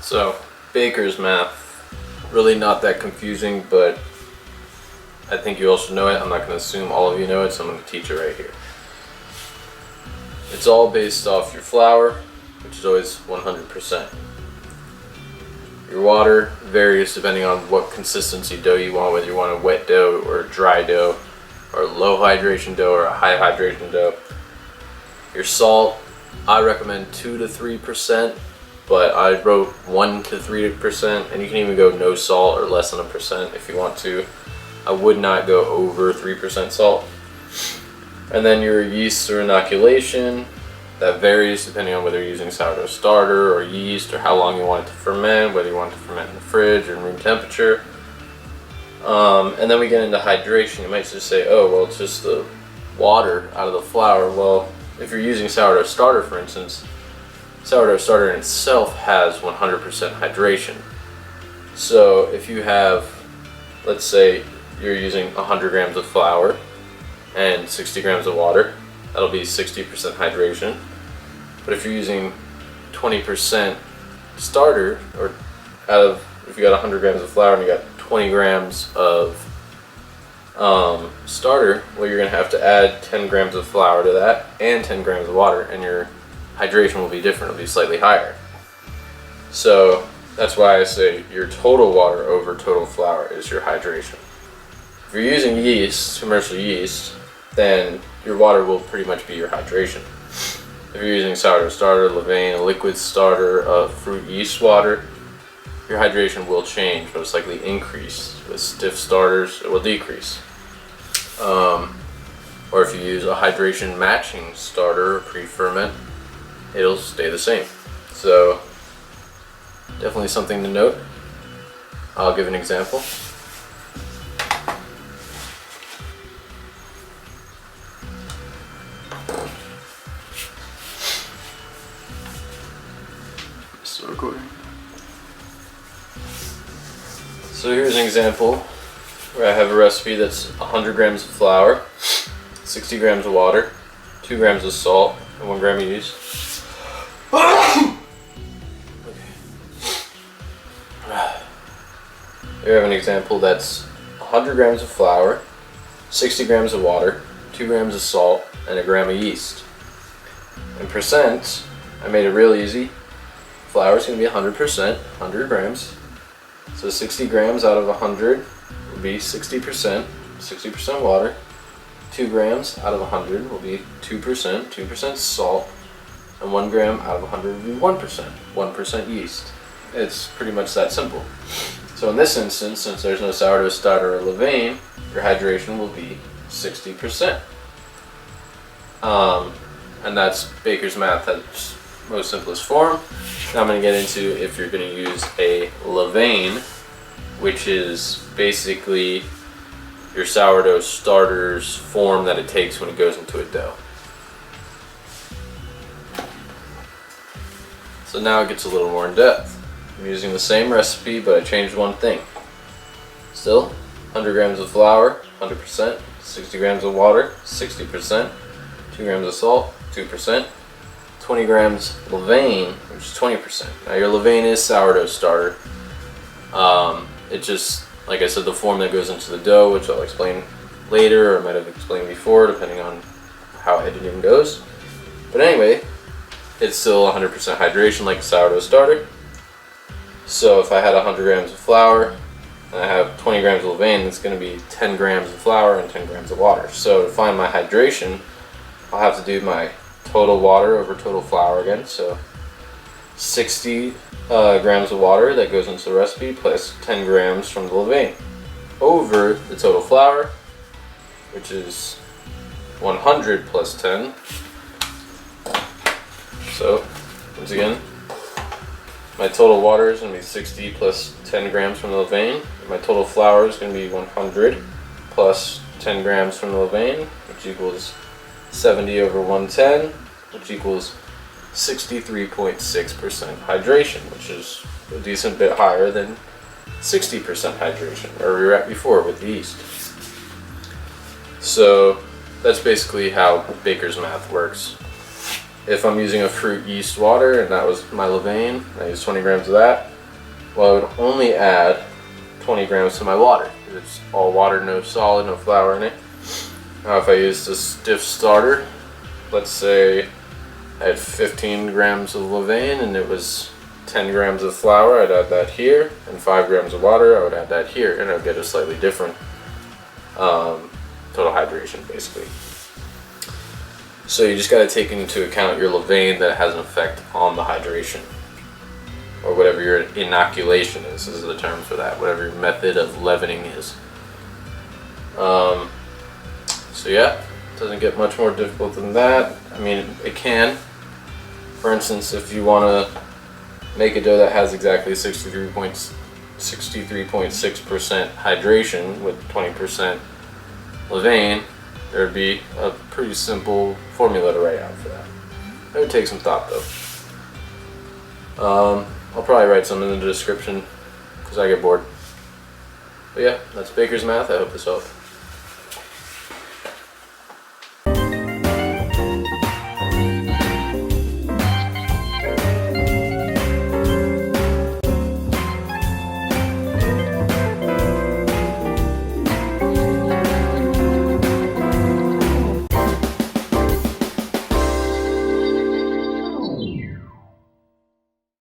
So, baker's math, really not that confusing, but I think you all should know it. I'm not going to assume all of you know it, so I'm going to teach it right here. It's all based off your flour, which is always 100%. Your water varies depending on what consistency dough you want, whether you want a wet dough or a dry dough, or a low hydration dough or a high hydration dough. Your salt, I recommend 2 to 3%, but I wrote 1 to 3%, and you can even go no salt or less than 1% if you want to. I would not go over 3% salt. And then your yeast or inoculation, that varies depending on whether you're using sourdough starter or yeast, or how long you want it to ferment, whether you want it to ferment in the fridge or room temperature. And then we get into hydration. You might just say, oh, well, it's just the water out of the flour. Well, if you're using sourdough starter, for instance, sourdough starter in itself has 100% hydration. So if you have, let's say you're using 100 grams of flour and 60 grams of water, that'll be 60% hydration. But if you're using 20% starter, or if you got 100 grams of flour and you got 20 grams of starter, well, you're going to have to add 10 grams of flour to that and 10 grams of water, and your hydration will be different. It'll be slightly higher. So that's why I say your total water over total flour is your hydration. If you're using yeast, commercial yeast, then your water will pretty much be your hydration. If you're using sourdough starter, levain, a liquid starter, fruit yeast water, your hydration will change, most likely increase. With stiff starters, it will decrease. Or if you use a hydration matching starter or pre-ferment, it'll stay the same. So definitely something to note. I'll give an example. Still recording. So here's an example where I have a recipe that's 100 grams of flour, 60 grams of water, 2 grams of salt, and 1 gram of yeast. Here I have an example that's 100 grams of flour, 60 grams of water, 2 grams of salt, and 1 gram of yeast. In percent, I made it real easy. Flour is going to be 100%, 100 grams. So 60 grams out of 100 will be 60%, 60% water. 2 grams out of 100 will be 2%, 2% salt, and 1 gram out of 100 will be 1%, 1% yeast. It's pretty much that simple. So in this instance, since there's no sourdough starter or levain, your hydration will be 60%. And that's baker's math at its most simplest form. Now I'm going to get into if you're going to use a levain, which is basically your sourdough starter's form that it takes when it goes into a dough. So now it gets a little more in depth. I'm using the same recipe, but I changed one thing. Still, 100 grams of flour, 100%, 60 grams of water, 60%, 2 grams of salt, 2%, 20 grams levain, which is 20%. Now your levain is sourdough starter. It just, like I said, the form that goes into the dough, which I'll explain later, or I might have explained before, depending on how editing goes. But anyway, it's still 100% hydration like a sourdough starter. So if I had 100 grams of flour and I have 20 grams of levain, that's going to be 10 grams of flour and 10 grams of water. So to find my hydration, I'll have to do my total water over total flour again. So 60 grams of water that goes into the recipe plus 10 grams from the levain over the total flour, which is 100 plus 10. So once again, my total water is going to be 60 plus 10 grams from the levain. My total flour is going to be 100 plus 10 grams from the levain, which equals 70 over 110, which equals 63.6% hydration, which is a decent bit higher than 60% hydration, where we were at before with the yeast. So that's basically how baker's math works. If I'm using a fruit yeast water, and that was my levain, I use 20 grams of that, Well, I would only add 20 grams to my water. It's all water, no solid, no flour in it. Now if I used a stiff starter, let's say I had 15 grams of levain and it was 10 grams of flour, I'd add that here, and 5 grams of water, I would add that here, and I'd get a slightly different total hydration, basically. So you just got to take into account your levain that has an effect on the hydration, or whatever your inoculation is. This is the term for that, whatever your method of leavening is. So yeah, it doesn't get much more difficult than that. I mean, it can. For instance, if you want to make a dough that has exactly 63.6% hydration with 20% levain, there'd be a pretty simple formula to write out for that. It would take some thought though. I'll probably write some in the description because I get bored. But yeah, that's Baker's Math. I hope this helped.